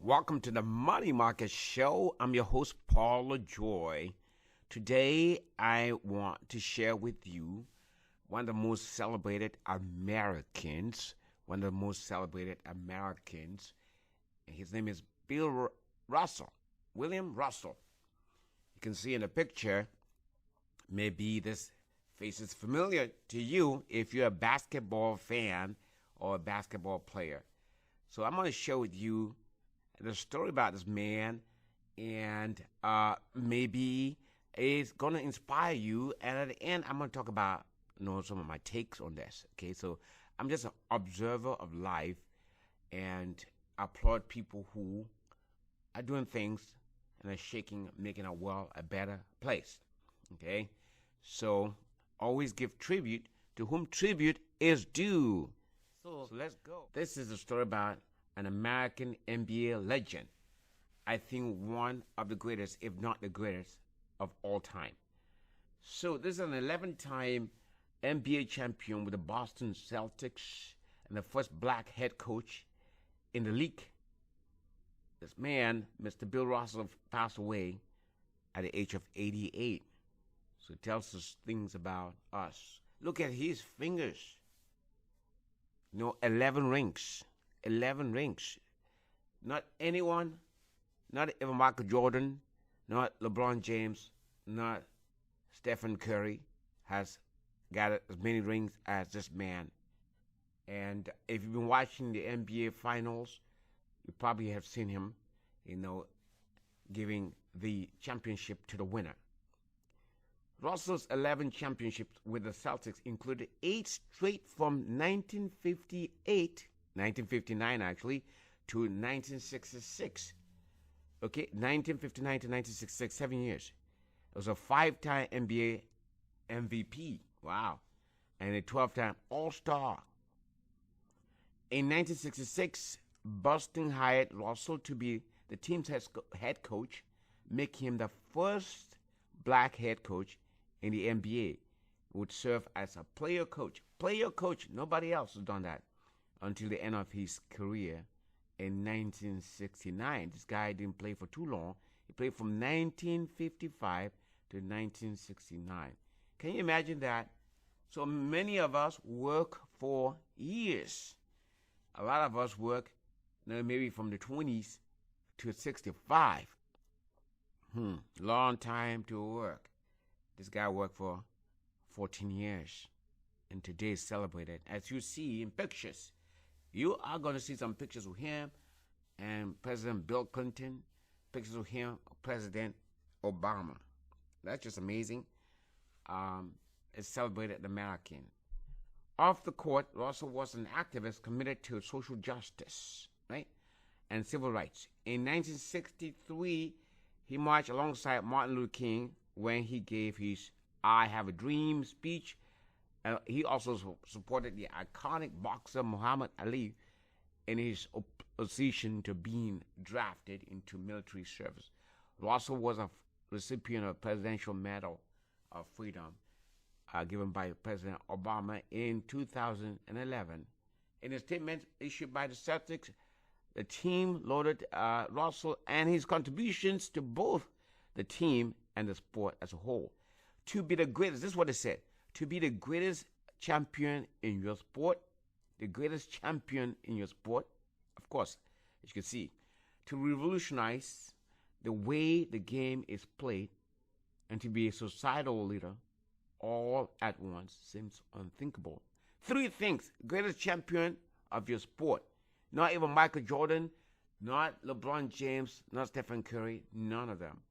Welcome to the Money Market Show. I'm your host, Paul LeJoy. Today, I want to share with you one of the most celebrated Americans. His name is William Russell. You can see in the picture, maybe this face is familiar to you if you're a basketball fan or a basketball player. So I'm going to share with you the story about this man, and maybe it's going to inspire you. And at the end, I'm going to talk about some of my takes on this. Okay, so I'm just an observer of life, and I applaud people who are doing things and are making our world a better place. Okay, so always give tribute to whom tribute is due. So let's go. This is a story about an American NBA legend. I think one of the greatest, if not the greatest, of all time. So this is an 11-time NBA champion with the Boston Celtics and the first black head coach in the league. This man, Mr. Bill Russell, passed away at the age of 88. So it tells us things about us. Look at his fingers. 11 rings. 11 rings. Not anyone, not even Michael Jordan, not LeBron James, not Stephan Curry has got as many rings as this man. And if you've been watching the NBA Finals, you probably have seen him, giving the championship to the winner. Russell's 11 championships with the Celtics included 8 straight from 1959 actually, to 1966. Okay, 1959 to 1966, 7 years. It was a 5-time NBA MVP. Wow. And a 12-time All-Star. In 1966, Boston hired Russell to be the team's head coach, making him the first black head coach in the NBA. Would serve as a player coach. Player coach, nobody else has done that until the end of his career in 1969. This guy didn't play for too long. He played from 1955 to 1969. Can you imagine that? So many of us work for years. A lot of us work maybe from the 20s to 65. Long time to work. This guy worked for 14 years. And today is celebrated. As you see in pictures, you are going to see some pictures of him and President Bill Clinton, pictures of him, President Obama. That's just amazing. It's celebrated American. Off the court, Russell was an activist committed to social justice, right, and civil rights. In 1963, he marched alongside Martin Luther King when he gave his I Have a Dream speech. He also supported the iconic boxer Muhammad Ali in his opposition to being drafted into military service. Russell was a recipient of Presidential Medal of Freedom given by President Obama in 2011. In a statement issued by the Celtics, the team lauded Russell and his contributions to both the team and the sport as a whole. To be the greatest, this is what it said, to be the greatest champion in your sport, of course, as you can see, to revolutionize the way the game is played and to be a societal leader all at once seems unthinkable. 3 things: greatest champion of your sport. Not even Michael Jordan, not LeBron James, not Stephen Curry, none of them.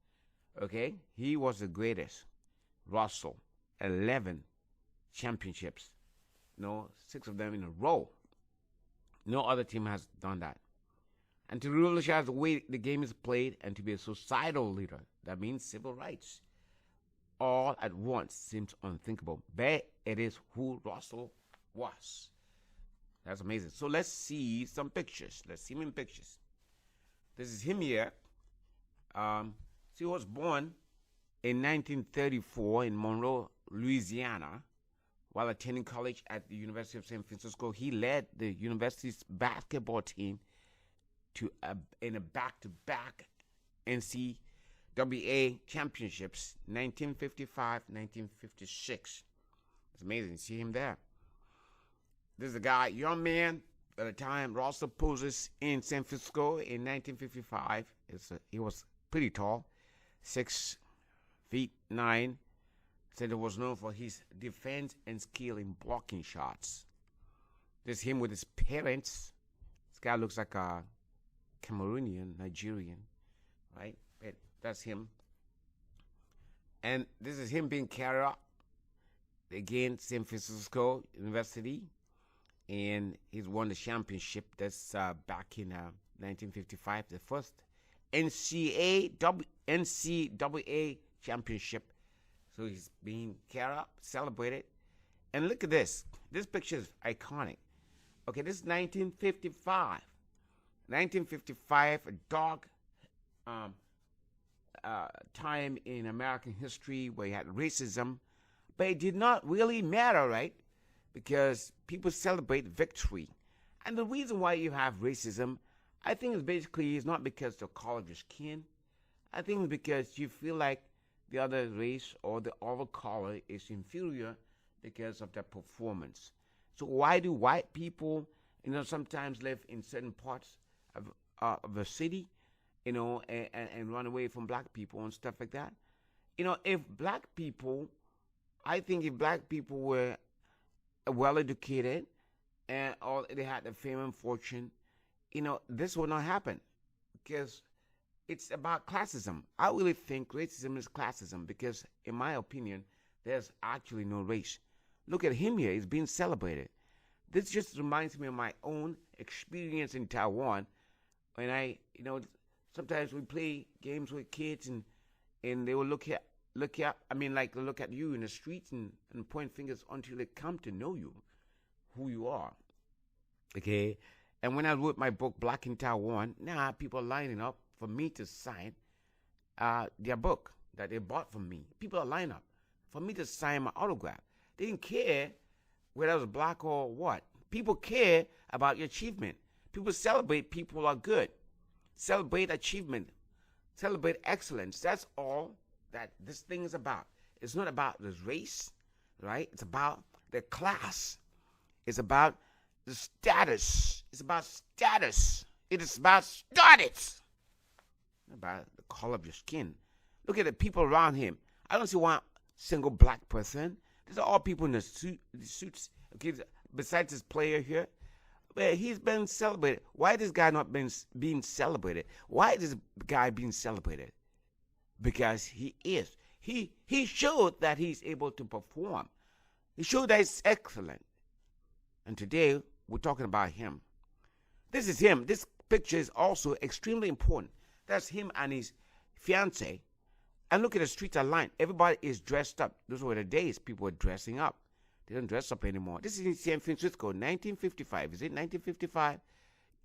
Okay? He was the greatest. Russell, 11 championships. 6 of them in a row. No other team has done that. And to revolutionize the way the game is played and to be a societal leader, that means civil rights, all at once seems unthinkable. But it is who Russell was. That's amazing. So let's see some pictures. Let's see him in pictures. This is him here. He was born in 1934 in Monroe, Louisiana. While attending college at the University of San Francisco, he led the university's basketball team to in a back-to-back NCAA championships, 1955, 1956. It's amazing to see him there. This is a guy, young man at the time, Russell poses in San Francisco in 1955. He was pretty tall, 6'9". Said he was known for his defense and skill in blocking shots. This is him with his parents. This guy looks like a Cameroonian, Nigerian, right? But that's him. And this is him being carried up against San Francisco University. And he's won the championship. That's back in 1955, the first NCAA championship. So he's being carried up, celebrated. And look at this. This picture is iconic. Okay, this is 1955. 1955, a dark time in American history where you had racism. But it did not really matter, right? Because people celebrate victory. And the reason why you have racism, I think, is not because of the color of your skin. I think it's because you feel like the other race or the other color is inferior because of their performance. So why do white people, sometimes live in certain parts of the city, and run away from black people and stuff like that? I think if black people were well educated or they had the fame and fortune, this would not happen, because it's about classism. I really think racism is classism because, in my opinion, there's actually no race. Look at him here. He's being celebrated. This just reminds me of my own experience in Taiwan. When sometimes we play games with kids and they will look at you in the streets and point fingers until they come to know you, who you are. Okay? And when I wrote my book, Black in Taiwan, now people are lining up for me to sign their book that they bought from me. People are lining up for me to sign my autograph. They didn't care whether I was black or what. People care about your achievement. People celebrate people who are good. Celebrate achievement. Celebrate excellence. That's all that this thing is about. It's not about the race, right? It's about the class. It's about the status. It's about status. It is about status. Not about the color of your skin. Look at the people around him. I don't see one single black person. These are all people in the suits. Okay, besides this player here, but he's been celebrated. Why is this guy not being celebrated? Why is this guy being celebrated? Because he is. He showed that he's able to perform. He showed that he's excellent. And today, we're talking about him. This is him. This picture is also extremely important. That's him and his fiancée. And look at the streets are lined. Everybody is dressed up. Those were the days people were dressing up. They don't dress up anymore. This is in San Francisco, 1955. Is it 1955?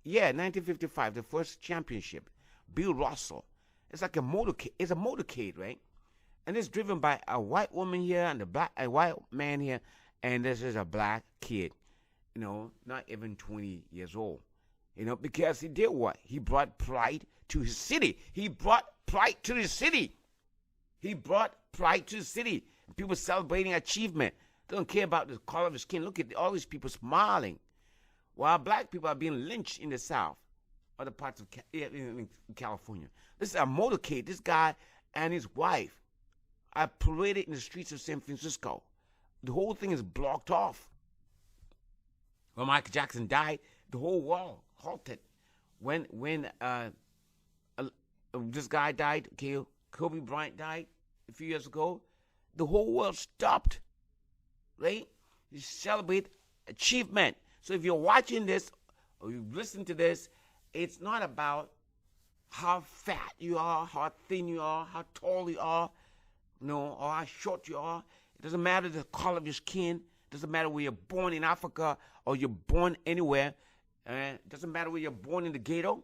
Yeah, 1955, the first championship. Bill Russell. It's like a motorcade. It's a motorcade, right? And it's driven by a white woman here and a white man here. And this is a black kid, not even 20 years old. Because he did what? He brought pride to his city. He brought pride to the city. He brought pride to the city. People celebrating achievement. They don't care about the color of his skin. Look at all these people smiling. While black people are being lynched in the South, other parts of in California. This is a motorcade. This guy and his wife are paraded in the streets of San Francisco. The whole thing is blocked off. When Michael Jackson died, the whole world halted. When this guy died, Kobe Bryant died a few years ago, the whole world stopped, right? You celebrate achievement. So if you're watching this or you listen to this, it's not about how fat you are, how thin you are, how tall you are, or how short you are. It doesn't matter the color of your skin. It doesn't matter where you're born in Africa or you're born anywhere. It doesn't matter where you're born in the ghetto.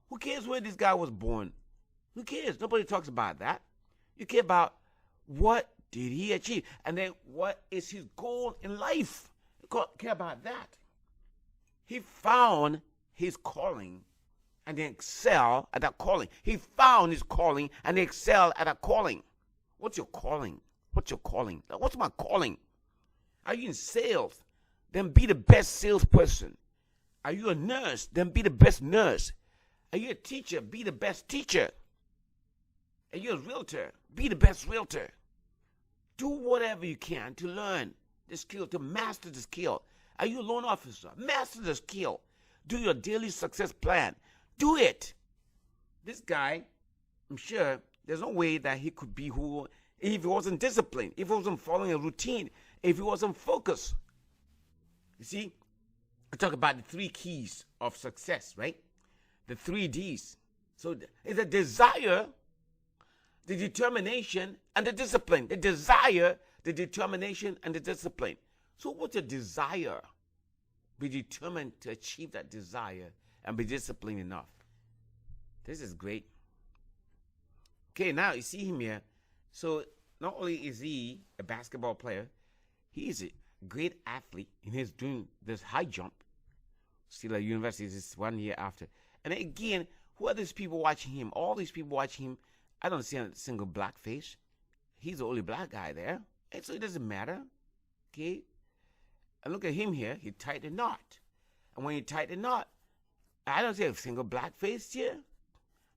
Who cares where this guy was born? Who cares? Nobody talks about that. You care about what did he achieve? And then what is his goal in life? You care about that. He found his calling and then excel at that calling. He found his calling and excelled at that calling. What's your calling? What's your calling? What's my calling? Are you in sales? Then be the best salesperson. Are you a nurse? Then be the best nurse. Are you a teacher? Be the best teacher. Are you a realtor? Be the best realtor. Do whatever you can to learn the skill, to master the skill. Are you a loan officer? Master the skill. Do your daily success plan. Do it. This guy, I'm sure, there's no way that he could be who, if he wasn't disciplined, if he wasn't following a routine, if he wasn't focused. You see, I talk about the 3 keys of success, right? The 3 Ds. So it's a desire, the determination, and the discipline. The desire, the determination, and the discipline. So what's your desire? Be determined to achieve that desire and be disciplined enough. This is great. Okay, now you see him here. So not only is he a basketball player, he is a great athlete, and he's doing this high jump. Still at university, this is 1 year after. And again, who are these people watching him? All these people watching him, I don't see a single black face. He's the only black guy there. And so it doesn't matter. Okay? And look at him here. He tied the knot. And when he tied the knot, I don't see a single black face here.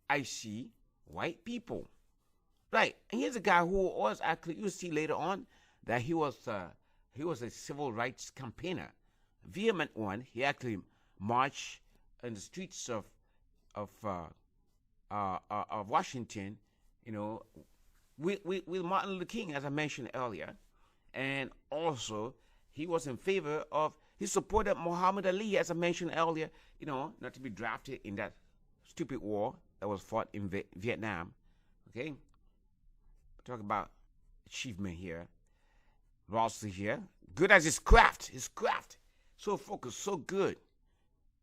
I see white people. Right. And here's a guy who was actually, you'll see later on, that he was a civil rights campaigner. Vehement one. He actually marched in the streets of Washington, you know, with Martin Luther King, as I mentioned earlier. And also, he was in favor of, he supported Muhammad Ali, as I mentioned earlier, you know, not to be drafted in that stupid war that was fought in Vietnam. Okay? Talk about achievement here. Ross here. Good as his craft. So focused, so good.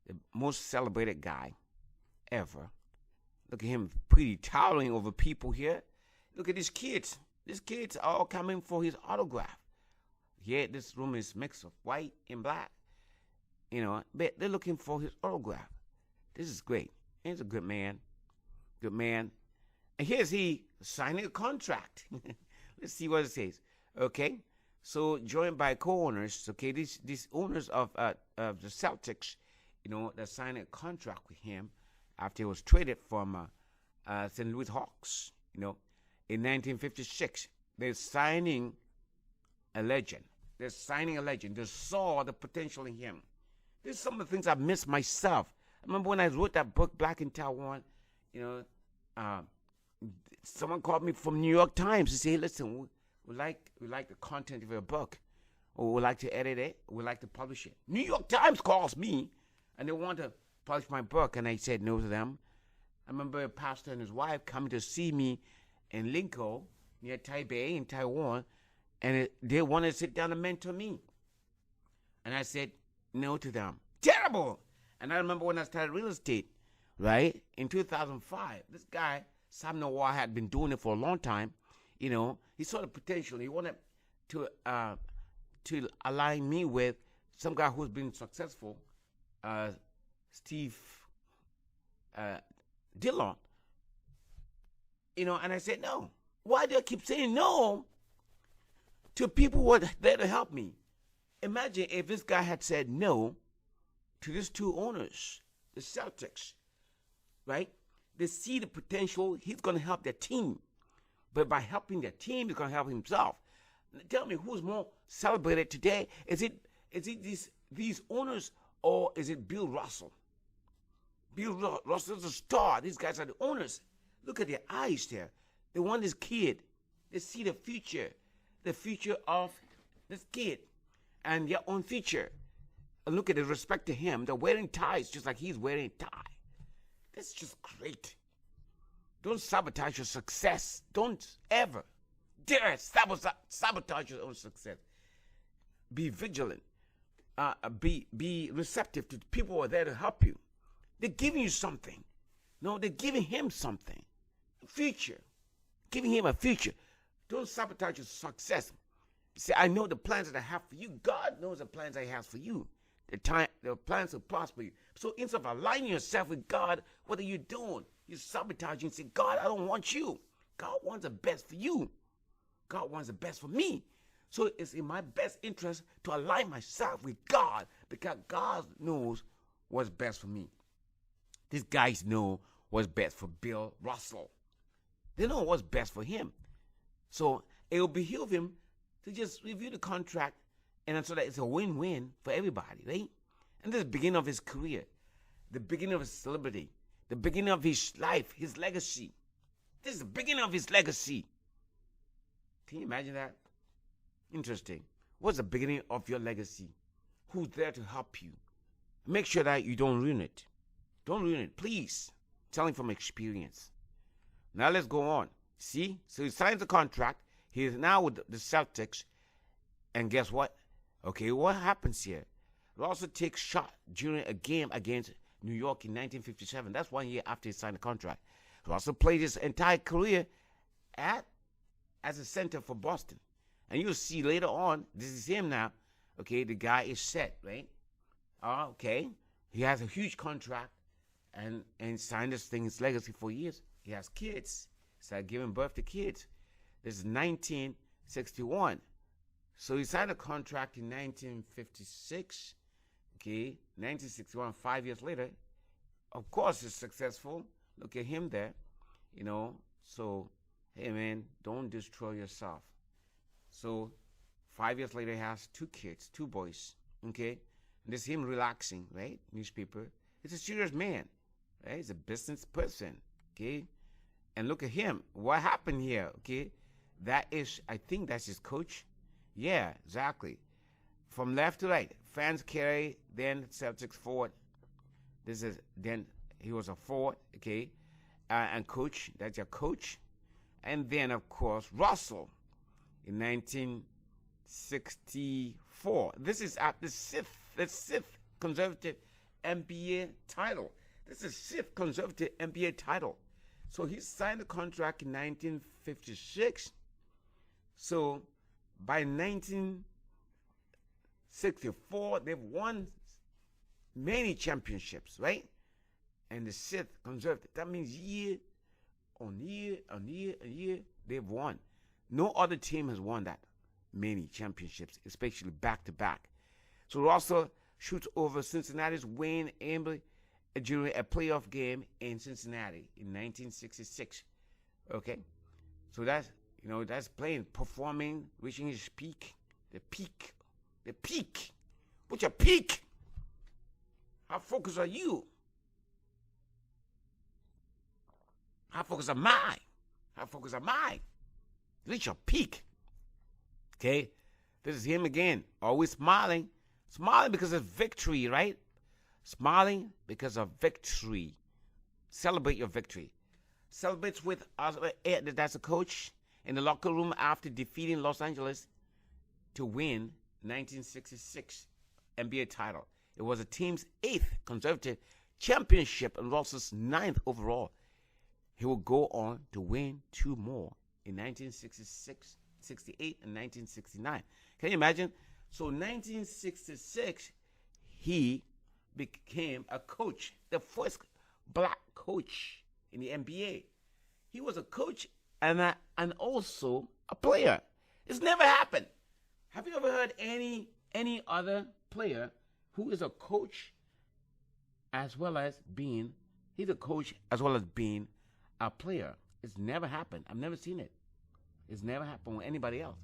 The most celebrated guy ever. Look at him pretty towering over people here. Look at these kids. These kids are all coming for his autograph. Yeah, this room is mixed of white and black. You know, but they're looking for his autograph. This is great. He's a good man. Good man. And here's he signing a contract. Let's see what it says. Okay. So joined by co-owners. Okay, these owners of the Celtics, you know, they're signing a contract with him after he was traded from St. Louis Hawks. You know, in 1956, they're signing a legend. They're signing a legend. They saw the potential in him. There's some of the things I've missed myself. I remember when I wrote that book, Black in Taiwan, you know, someone called me from New York Times to say, hey, listen, we like the content of your book, or we like to edit it, we like to publish it. New York Times calls me, and they want to publish my book, and I said no to them. I remember a pastor and his wife coming to see me in Linkou, near Taipei in Taiwan, and they wanted to sit down and mentor me. And I said no to them. Terrible! And I remember when I started real estate, right, in 2005, this guy, Sam Noir, had been doing it for a long time. You know, he saw the potential. He wanted to align me with some guy who's been successful, Steve Dillon. You know, and I said no. Why do I keep saying no to people who are there to help me? Imagine if this guy had said no to these 2 owners, the Celtics, right? They see the potential. He's going to help their team. But by helping their team, he's going to help himself. Tell me, who's more celebrated today? Is it these owners, or is it Bill Russell? Bill Russell's a star. These guys are the owners. Look at their eyes there. They want this kid. They see the future of this kid and their own future. And look at the respect to him. They're wearing ties just like he's wearing a tie. That's just great. Don't sabotage your success. Don't ever dare sabotage your own success. Be vigilant. Be receptive to the people who are there to help you. They're giving you something. No, they're giving him something. A future. Giving him a future. Don't sabotage your success. Say, I know the plans that I have for you. God knows the plans I have for you. the plans to prosper you. So instead of aligning yourself with God, what are you doing? You're sabotaging and say, God, I don't want you. God wants the best for you. God wants the best for me. So it's in my best interest to align myself with God because God knows what's best for me. These guys know what's best for Bill Russell. They know what's best for him. So it will behoove him to just review the contract and so that it's a win-win for everybody, right? And this is the beginning of his career, the beginning of his celebrity, the beginning of his life, his legacy. This is the beginning of his legacy. Can you imagine that? Interesting. What's the beginning of your legacy? Who's there to help you? Make sure that you don't ruin it. Don't ruin it, please. Telling from experience. Now let's go on. See? So he signs the contract. He is now with the Celtics. And guess what? Okay, what happens here? Russell takes shot during a game against New York in 1957. That's 1 year after he signed the contract. Russell played his entire career as a center for Boston. And you'll see later on, this is him now. Okay, the guy is set, right? Okay. He has a huge contract and signed this thing, his legacy for years. He has kids. He started giving birth to kids. This is 1961. So he signed a contract in 1956. Okay, 1961, 5 years later. Of course, he's successful. Look at him there. You know, so, hey, man, don't destroy yourself. So 5 years later, he has 2 kids, 2 boys. Okay, and this is him relaxing, right? Newspaper. He's a serious man, right? He's a business person. Okay, and look at him. What happened here? Okay, that is, I think that's his coach. Yeah, exactly. From left to right, fans carry, then Celtics forward. Then he was a forward, okay, and coach. That's your coach, and then of course Russell in 1964. This is at the sixth conservative NBA title. This is sixth conservative NBA title. So he signed the contract in 1956. So by 1964, they've won many championships, right? And the sixth conservative, that means year on year on year on year, they've won. No other team has won that many championships, especially back-to-back. So Russell shoots over Cincinnati's Wayne Embry during a playoff game in Cincinnati in 1966. Okay? So that's, that's playing, performing, reaching his peak. The peak. What's your peak? How focused are you? How focused am I? Reach your peak. Okay? This is him again. Always smiling. Smiling because of victory, right? Smiling because of victory. Celebrate your victory. Celebrates with us. That's a coach in the locker room after defeating Los Angeles to win 1966 NBA title. It was the team's 8th consecutive championship and Russell's 9th overall. He will go on to win 2 more in 1966, 68, and 1969. Can you imagine? So 1966, he became a coach, the first black coach in the NBA. He was a coach and also a player. It's never happened. Have you ever heard any other player who is a coach as well as being, he's a coach as well as being a player? It's never happened. I've never seen it. It's never happened with anybody else.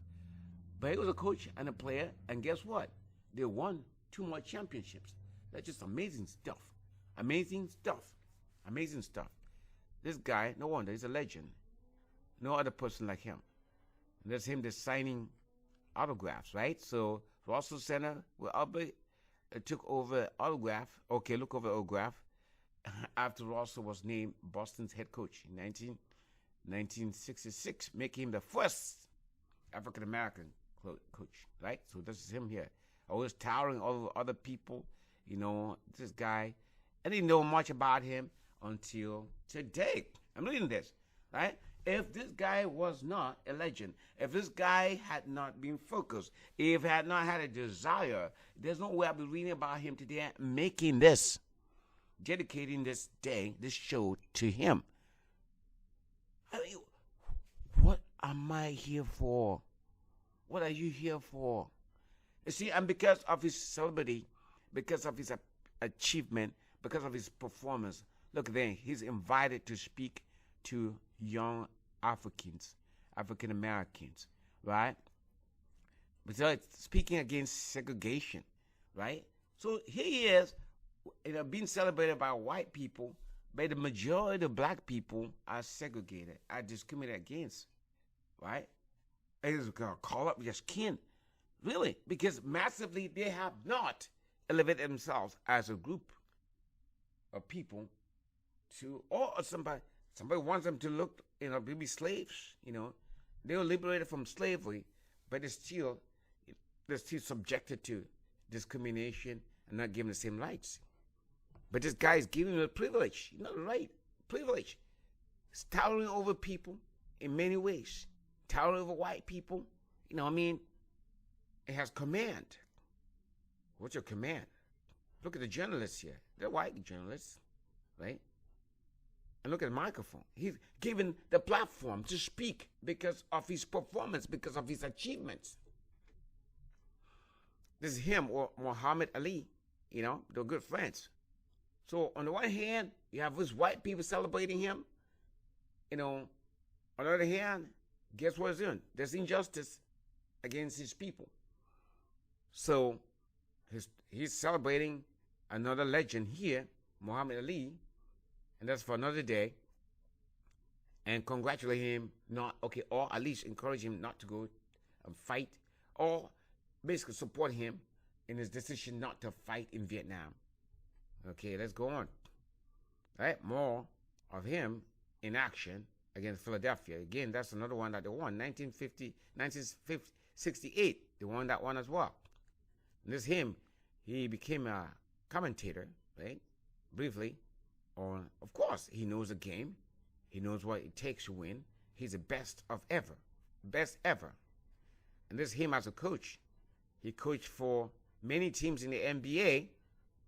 But he was a coach and a player, and guess what? They won 2 more championships. That's just amazing stuff. Amazing stuff. This guy, no wonder, he's a legend. No other person like him. And that's him just signing autographs, right? So Russell Center, where Albert took over autograph. Okay, look over autograph. After Russell was named Boston's head coach in 1966, making him the first African-American coach, right? So this is him here. Always towering over other people. This guy, I didn't know much about him until today. I'm reading this, right? If this guy was not a legend, if this guy had not been focused, if had not had a desire, there's no way I'll be reading about him today, making this, dedicating this day, this show to him. I mean, what am I here for? What are you here for? You see, and because of his celebrity, because of his achievement, because of his performance, look there, he's invited to speak to young Africans, African Americans, right? But so it's speaking against segregation, right? So here he is, being celebrated by white people, but the majority of black people are segregated, are discriminated against, right? It's gonna call up your skin, really, because massively they have not elevated themselves as a group of people to, or somebody wants them to look, be slaves, They were liberated from slavery, but they're still subjected to discrimination and not given the same rights. But this guy is giving them a privilege, right, privilege. He's towering over people in many ways. Towering over white people, it has command. What's your command? Look at the journalists here. They're white journalists, right? And look at the microphone. He's given the platform to speak because of his performance, because of his achievements. This is him or Muhammad Ali, they're good friends. So on the one hand, you have these white people celebrating him. On the other hand, guess what he's doing? There's injustice against his people. So he's celebrating another legend here, Muhammad Ali, and that's for another day. And congratulate him, or at least encourage him not to go and fight, or basically support him in his decision not to fight in Vietnam. Okay, let's go on. All right, more of him in action against Philadelphia. Again, that's another one that they won. 1968, they won that one as well. And this him, he became a commentator, right? Briefly, of course, he knows the game. He knows what it takes to win. He's the best ever. And this him as a coach. He coached for many teams in the NBA.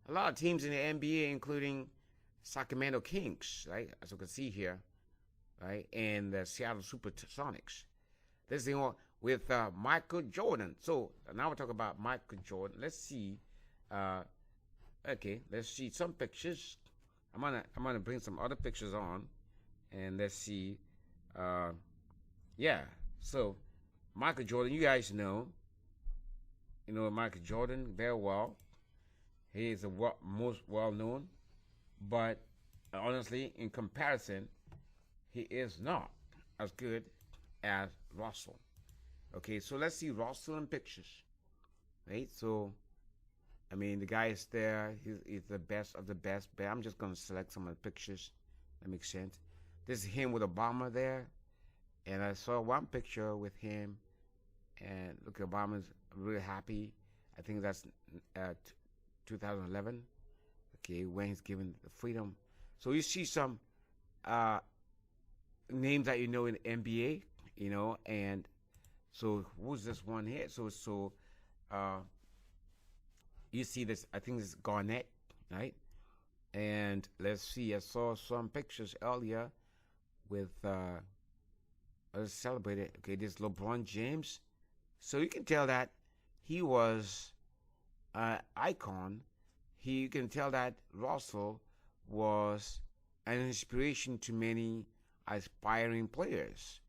A lot of teams in the NBA, including Sacramento Kings, right? As you can see here, right? And the Seattle Supersonics. This thing with Michael Jordan. So now we're talking about Michael Jordan. Let's see. Let's see some pictures. I'm gonna bring some other pictures on, and let's see. So Michael Jordan, you guys know Michael Jordan very well. He is the most well-known, but honestly, in comparison, he is not as good as Russell. Okay, so let's see Russell in pictures, right? So, the guy is there. He's the best of the best, but I'm just going to select some of the pictures. That makes sense. This is him with Obama there, and I saw one picture with him, and look, Obama's really happy. I think that's 2011, okay, when he's given the freedom. So you see some names that in the NBA, and so who's this one here? So you see this, I think this is Garnett, right? And let's see, I saw some pictures earlier with celebrated, okay, this LeBron James. So you can tell that he was icon. You can tell that Russell was an inspiration to many aspiring players.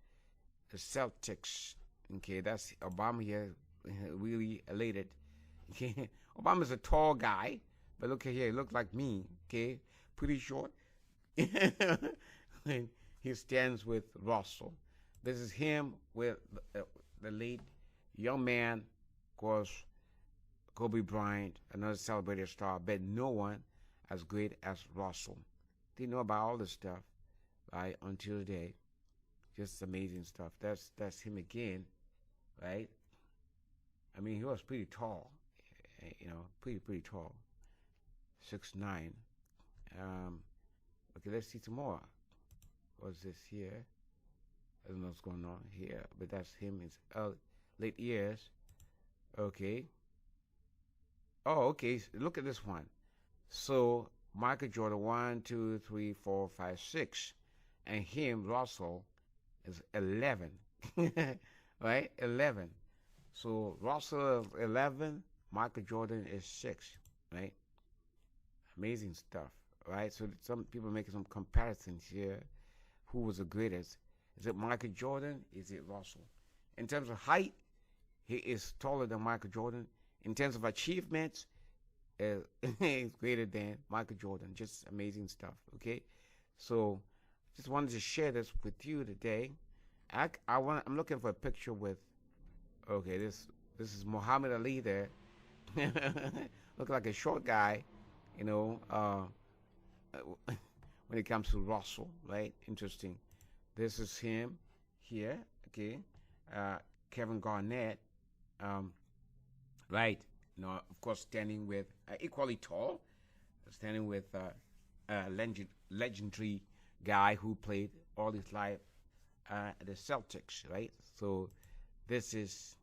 The Celtics, okay, that's Obama here, really elated. Okay, Obama's a tall guy, but look at here, he looked like me, okay, pretty short. And he stands with Russell. This is him with the late young man, of course, Kobe Bryant, another celebrated star, but no one as great as Russell. Didn't know about all this stuff, right, until today. Just amazing stuff. That's him again, right? He was pretty tall, pretty tall, 6'9". Okay, let's see some more. What's this here? I don't know what's going on here, but that's him in his late years. Okay. Oh, okay. Look at this one. So Michael Jordan, 1, 2, 3, 4, 5, 6, and him, Russell, is 11. Right? 11. So Russell is 11, Michael Jordan is 6. Right? Amazing stuff. Right? So some people making some comparisons here. Who was the greatest? Is it Michael Jordan? Is it Russell? In terms of height, he is taller than Michael Jordan. In terms of achievements, he's greater than Michael Jordan. Just amazing stuff. Okay, so just wanted to share this with you today. I'm looking for a picture with. Okay, this is Muhammad Ali there. Look like a short guy, you know. When it comes to Russell, right? Interesting. This is him here. Okay, Kevin Garnett. Right. You know, of course, standing with equally tall, standing with a legendary guy who played all his life at the Celtics, right? So this is,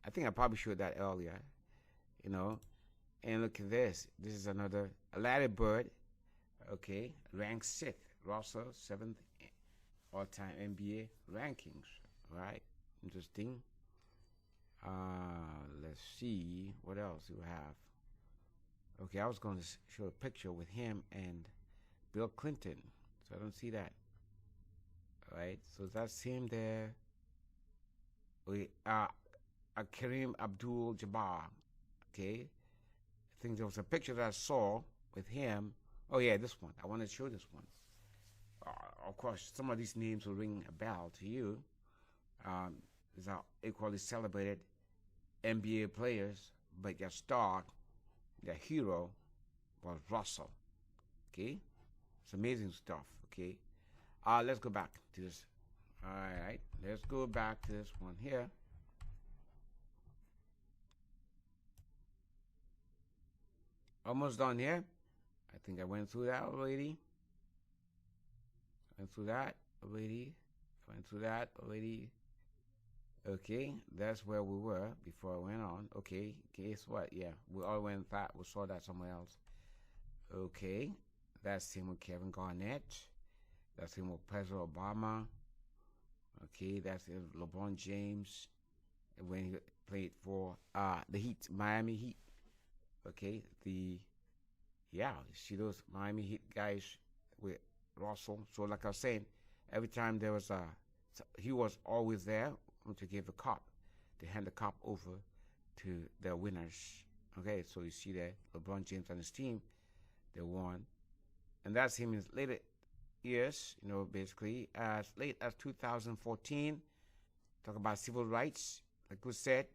I think I probably showed that earlier, you know. And look at this. This is another Larry Bird, okay, ranked 6th. Russell, 7th all-time NBA rankings, right? Interesting. Let's see what else we have. Okay, I was going to show a picture with him and Bill Clinton, so I don't see that. All right, so that's him there. We Kareem Abdul-Jabbar. Okay, I think there was a picture that I saw with him. Oh yeah, this one. I want to show this one. Of course, some of these names will ring a bell to you. These are equally celebrated NBA players, but their star, their hero, was Russell. Okay, it's amazing stuff. Okay, let's go back to this. All right, let's go back to this one here. Almost done here. I think I went through that already. Went through that already. Okay, that's where we were before I went on. Okay, guess what? Yeah, we all went that. We saw that somewhere else. Okay, that's him with Kevin Garnett. That's him with President Obama. Okay, that's LeBron James when he played for the Heat, Miami Heat. Okay, you see those Miami Heat guys with Russell. So like I was saying, every time there was he was always there to give the cup, to hand the cup over to the winners. Okay, so you see that LeBron James and his team, they won. And that's him in his later years, you know, basically as late as 2014. Talk about civil rights. Like we said,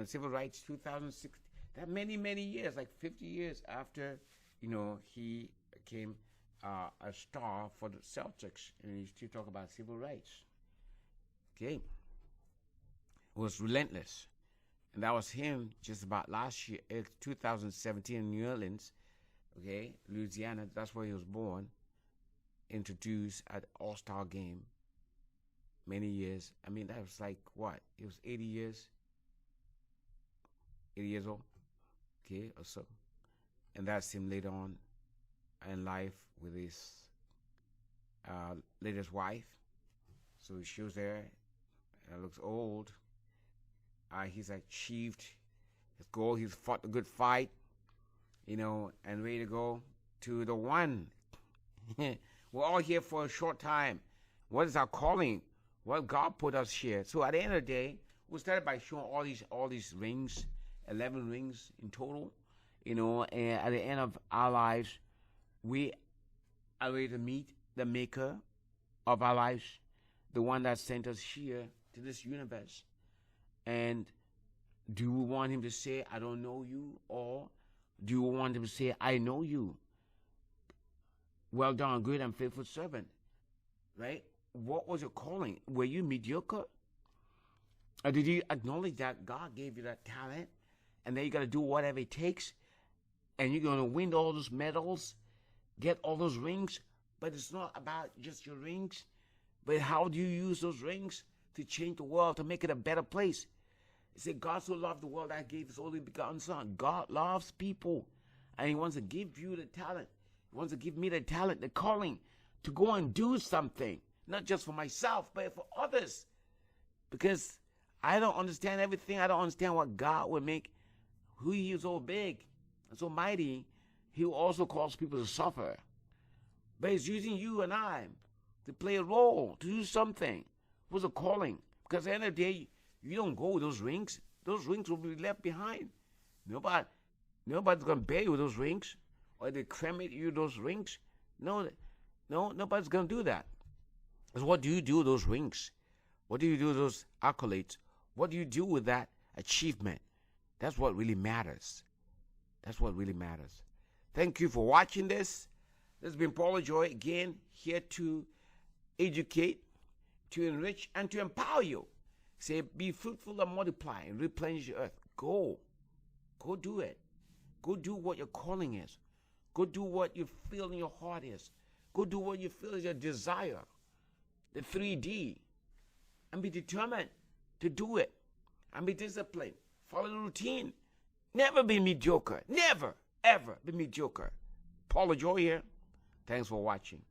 civil rights 2006. That many years, like 50 years after, you know, he became a star for the Celtics, and you still talk about civil rights. Okay, it was relentless, and that was him just about last year, 2017 in New Orleans. Okay, Louisiana. That's where he was born. Introduced at All-Star game. Many years. I mean, that was like what? It was 80 years. 80 years old. Okay, or so. And that's him later on in life with his latest wife. So she was there. Looks old. He's achieved his goal. He's fought a good fight, you know, and ready to go to the one. We're all here for a short time. What is our calling? What God put us here. So at the end of the day, we started by showing all these rings, 11 rings in total, you know, and at the end of our lives, we are ready to meet the maker of our lives, the one that sent us here to this universe. And do we want him to say, I don't know you? Or do we want him to say, I know you? Well done, good and faithful servant. Right? What was your calling? Were you mediocre? Or did you acknowledge that God gave you that talent, and then you got to do whatever it takes, and you're going to win all those medals, get all those rings? But it's not about just your rings, But how do you use those rings to change the world, to make it a better place? He said, God so loved the world that he gave his only begotten son. God loves people, and he wants to give you the talent. He wants to give me the talent, the calling, to go and do something, not just for myself, but for others. Because I don't understand everything. I don't understand what God would make, who he is so big and so mighty. He also calls people to suffer. But he's using you and I to play a role, to do something. It was a calling. Because at the end of the day, you don't go with those rings. Those rings will be left behind. Nobody's going to bury you with those rings, or they cremate you with those rings. No, nobody's going to do that. Because what do you do with those rings? What do you do with those accolades? What do you do with that achievement? That's what really matters. That's what really matters. Thank you for watching this. This has been Paul LeJoy again, here to educate, to enrich, and to empower you. Say, be fruitful and multiply and replenish the earth. Go do it. Go do what your calling is. Go do what you feel in your heart is. Go do what you feel is your desire. The 3D. And be determined to do it. And be disciplined. Follow the routine. Never be mediocre. Never, ever be mediocre. Paul LeJoy here. Thanks for watching.